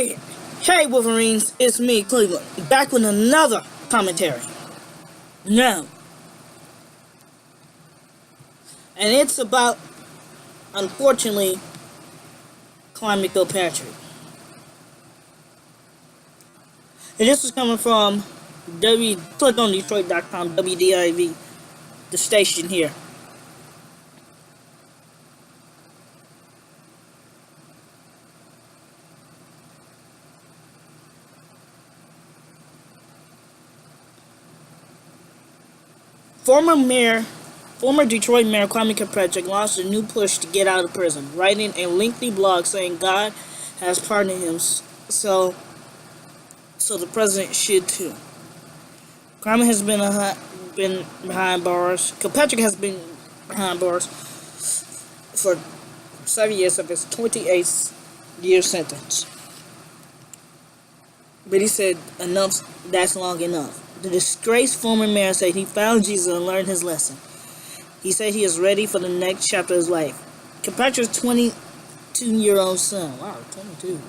Hey Wolverines, it's me, Cleveland, back with another commentary. Now, and it's about, unfortunately, Kwame Kilpatrick. And this is coming from click on Detroit.com, WDIV, the station here. Former Detroit Mayor Kwame Kilpatrick launched a new push to get out of prison, writing a lengthy blog saying God has pardoned him, so the president should too. Kwame has been behind bars. Kilpatrick has been behind bars for 7 years of his 28-year sentence. But he said, enough, that's long enough. The disgraced former mayor said he found Jesus and learned his lesson. He said he is ready for the next chapter of his life. Kilpatrick's 22-year-old son, wow, 22,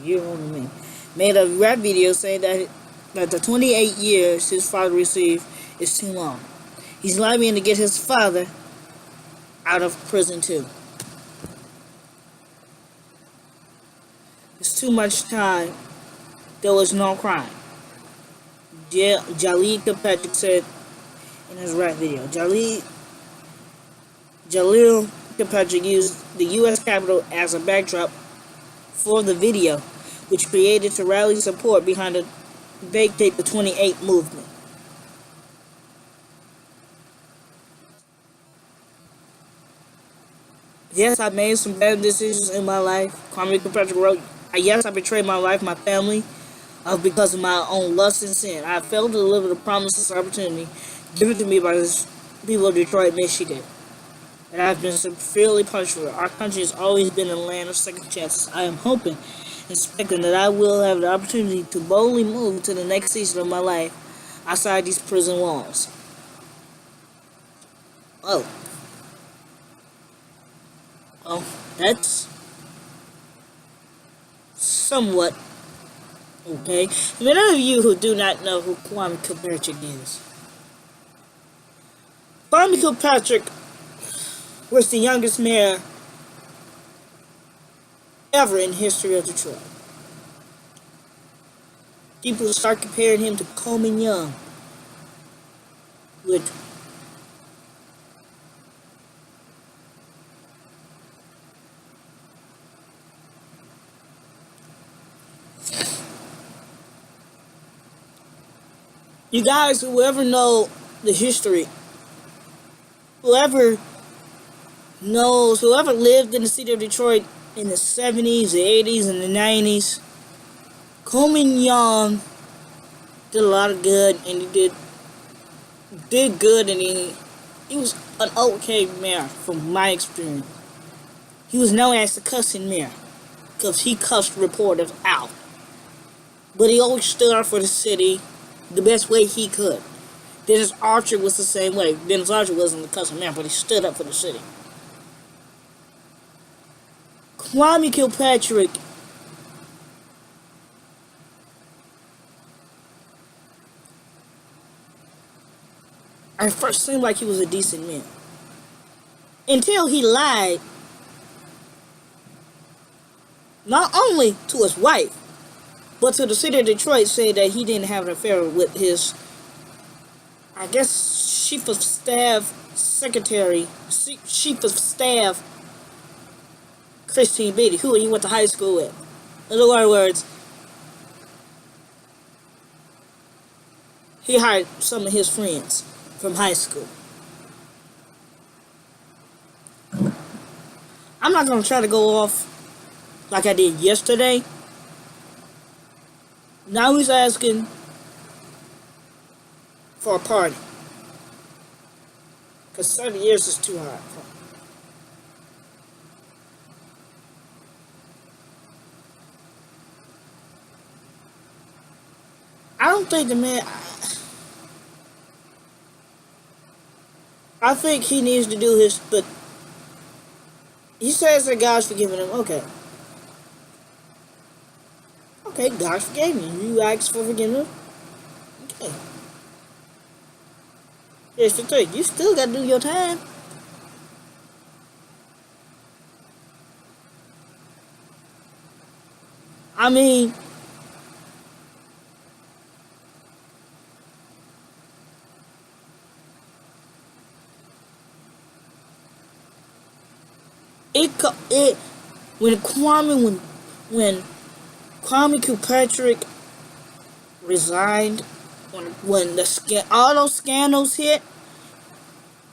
year older than me, made a rap video saying that the 28 years his father received is too long. He's lobbying to get his father out of prison too. It's too much time. There was no crime. Jaleel Kilpatrick said in his rap video. Jaleel Kilpatrick used the U.S. Capitol as a backdrop for the video, which created to rally support behind the Vacate the 28 movement. Yes, I made some bad decisions in my life. Kwame Kilpatrick wrote, yes, I betrayed my life, my family, because of my own lust and sin. I failed to deliver the promises and opportunity given to me by the people of Detroit, Michigan. And I've been severely punished for it. Our country has always been a land of second chances. I am hoping and expecting that I will have the opportunity to boldly move to the next season of my life outside these prison walls. Oh. Well, that's somewhat okay. For those of you who do not know who Kwame Kilpatrick is, Kwame Kilpatrick was the youngest mayor ever in the history of Detroit. People start comparing him to Kwame Young, which you guys, whoever know the history, whoever lived in the city of Detroit in the 70s, the 80s, and the 90s, Kwame Young did a lot of good, and he did good, and he was an okay mayor from my experience. He was known as the cussing mayor because he cussed reporters out, but he always stood up for the city the best way he could. Dennis Archer was the same way. Dennis Archer wasn't the cussing mayor, but he stood up for the city. Kwame Kilpatrick at first seemed like he was a decent man, until he lied not only to his wife, but to the city of Detroit, saying that he didn't have an affair with his, I guess, chief of staff, Christine Beatty, who he went to high school with. In other words, he hired some of his friends from high school. I'm not going to try to go off like I did yesterday. Now he's asking for a pardon, because 7 years is too hard for him. I don't think the man, I think he needs to do his, but he says that God's forgiven him. Okay. Okay, God forgave you. You asked for forgiveness. Okay. Here's the thing. You still gotta do your time. I mean, it when when Kwame Kilpatrick resigned, when all those scandals hit,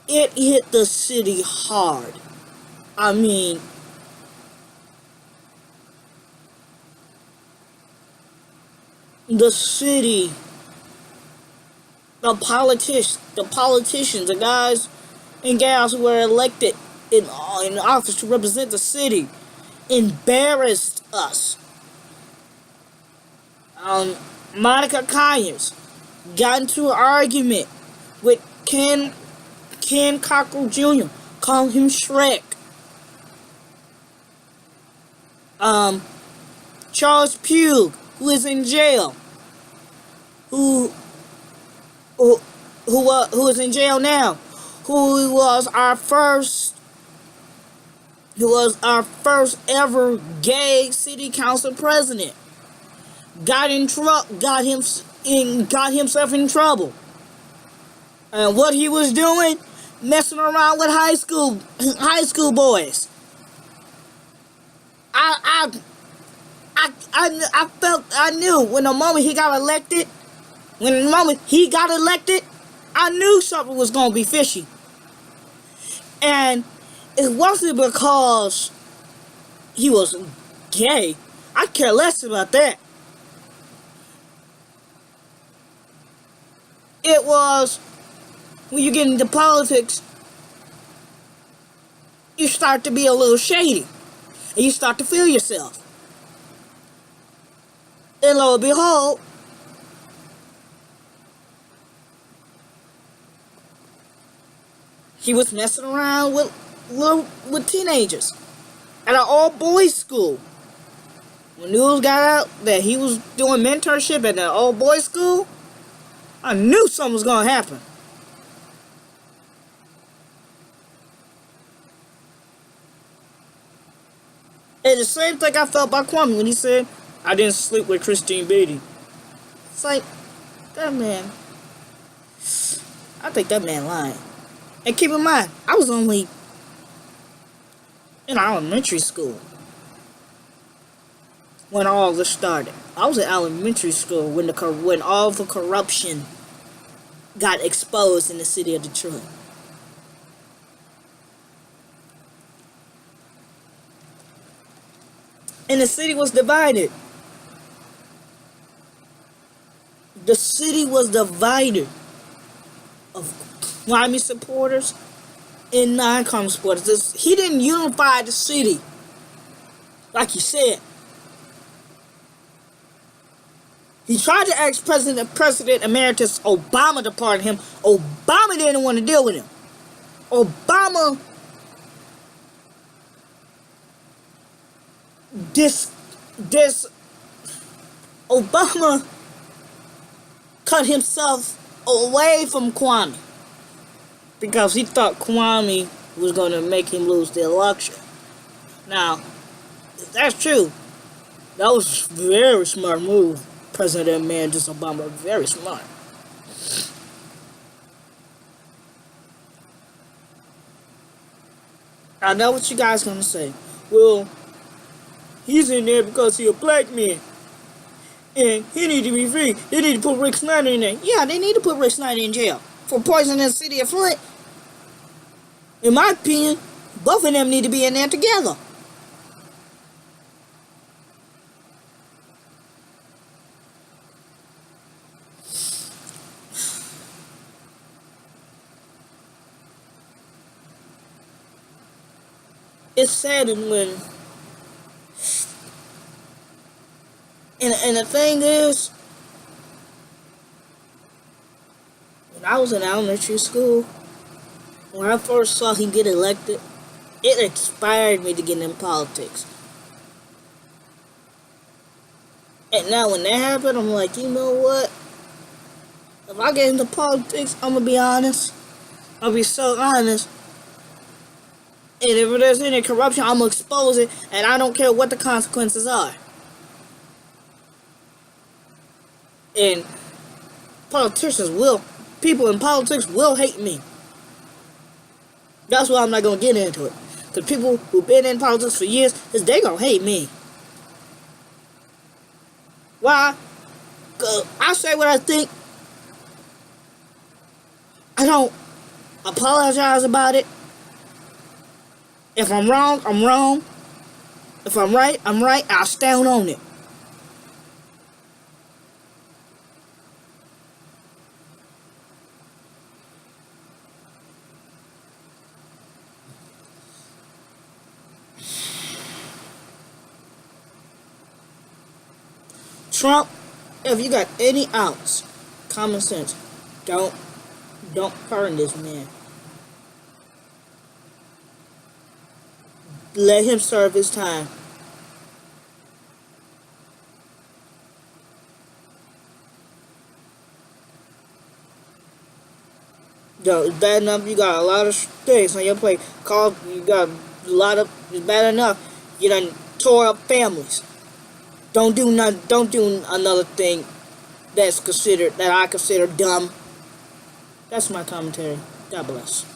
it hit the city hard. I mean, the city, the politicians, the guys and gals who were elected in office to represent the city, embarrassed us. Monica Conyers got into an argument with Ken Cockrell Jr., called him Shrek. Charles Pugh, who is in jail, who is in jail now, who was our first ever gay city council president, got himself in trouble. And what he was doing, messing around with high school boys. I knew when the moment he got elected, I knew something was gonna be fishy. And it wasn't because he was gay. I care less about that. It was when you get into politics, you start to be a little shady. And you start to feel yourself. And lo and behold, he was messing around with teenagers at an all-boys school. When news got out that he was doing mentorship at an all-boys school, I knew something was going to happen. And the same thing I felt about Kwame when he said, I didn't sleep with Christine Beatty. It's like, that man, I think that man lying. And keep in mind, I was only in elementary school when all this started. I was in elementary school when all the corruption got exposed in the city of Detroit. And the city was divided. The city was divided of Kwame supporters and non-Kwame supporters. He didn't unify the city, like he said. He tried to ask President Emeritus Obama to pardon him. Obama didn't want to deal with him. Obama cut himself away from Kwame because he thought Kwame was going to make him lose the election. Now, if that's true, that was a very smart move. President Emeritus Obama, very smart. I know what you guys gonna say. Well, he's in there because he's a black man. And he need to be free. They need to put Rick Snyder in there. Yeah, they need to put Rick Snyder in jail for poisoning the city of Flint. In my opinion, both of them need to be in there together. It's sad when... And the thing is, when I was in elementary school, when I first saw him get elected, it inspired me to get in politics. And now when that happened, I'm like, you know what? If I get into politics, I'm gonna be honest. I'll be so honest. And if there's any corruption, I'm gonna expose it, and I don't care what the consequences are. And people in politics will hate me. That's why I'm not gonna get into it. Because people who've been in politics for years, they gonna hate me. Why? Because I say what I think. I don't apologize about it. If I'm wrong, I'm wrong. If I'm right, I'm right. I'll stand on it. Trump, if you got any ounce common sense, don't pardon this man. Let him serve his time. Yo, it's bad enough you got a lot of things on your plate. You got a lot of. It's bad enough you done tore up families. Don't do another thing that I consider dumb. That's my commentary. God bless.